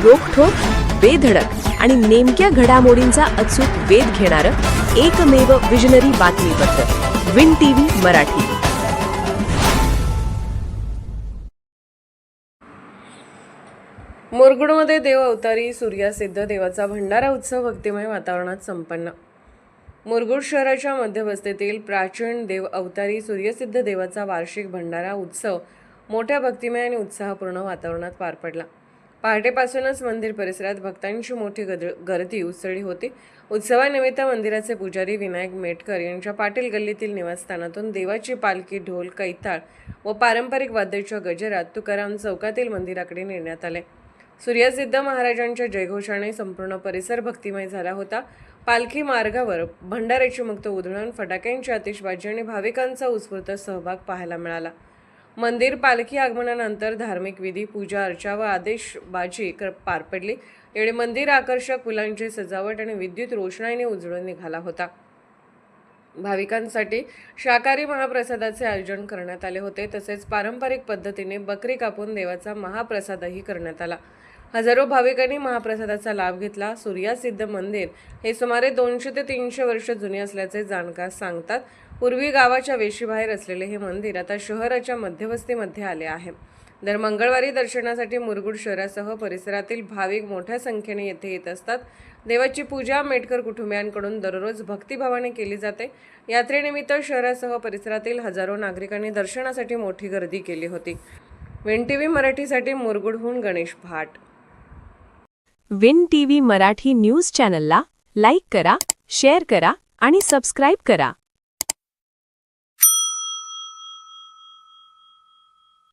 रोखठोक, बेधडक आणि नेमक्या घडामोडींचा अचूक वेध घेणारं एकमेव विजनरी बातमीपत्र विन टीव्ही मराठी. मुरगुडमध्ये देव अवतारी सूर्यसिद्ध देवाचा भंडारा उत्सव भक्तिमय वातावरणात संपन्न. मुरगुड शहराच्या मध्यवस्तीतील प्राचीन देव अवतारी सूर्यसिद्ध देवाचा वार्षिक भंडारा उत्सव मोठ्या भक्तिमय आणि उत्साहपूर्ण वातावरणात पार पडला. पहाटेपासूनच मंदिर परिसरात भक्तांची मोठी गर्दी उसळली होती. उत्सवानिमित्त मंदिराचे पुजारी विनायक मेटकर यांच्या पाटील गल्लीतील निवासस्थानातून देवाची पालखी ढोल, कैताळ व पारंपरिक वाद्याच्या गजरात तुकाराम चौकातील मंदिराकडे नेण्यात आले. सूर्यसिद्ध महाराजांच्या जयघोषाने संपूर्ण परिसर भक्तिमय झाला होता. पालखी मार्गावर भंडाऱ्याची मुक्त उधळण, फटाक्यांची आतिषबाजी आणि भाविकांचा उत्स्फूर्त सहभाग पाहायला मिळाला. मंदिर पालखी आगमनानंतर धार्मिक विधी, पूजा अर्चा व आतिषबाजी पार पडली. यावेळी मंदिर आकर्षक फुलांची सजावट आणि विद्युत रोषणाईने उजळून निघाला होता. भाविकांसाठी शाकाहारी महाप्रसादाचे आयोजन करण्यात आले होते. तसेच पारंपरिक पद्धतीने बकरी कापून देवाचा महाप्रसादही करण्यात आला. हजारो भाविकांनी महाप्रसादाचा लाभ घेतला. सूर्यसिद्ध मंदिर हे सुमारे 200 ते 300 वर्ष जुने असल्याचे जाणकार सांगतात. पूर्वी गावाच्या वेशीबाहेर असलेले हे मंदिर आता शहराच्या मध्यवस्तीमध्ये आले आहे. दर मंगळवारी दर्शनासाठी मुरगुड शहरासह परिसरातील भाविक मोठ्या संख्येने येथे येत असतात. देवाची पूजा मेटकर कुटुंबियांकडून दररोज भक्तिभावाने केली जाते. यात्रेनिमित्त शहरासह परिसरातील हजारो नागरिकांनी दर्शनासाठी मोठी गर्दी केली होती. विन टीव्ही मराठीसाठी मुरगुडहून गणेश भाट. विन टीव्ही मराठी न्यूज चॅनलला लाईक करा, शेअर करा आणि सबस्क्राईब करा.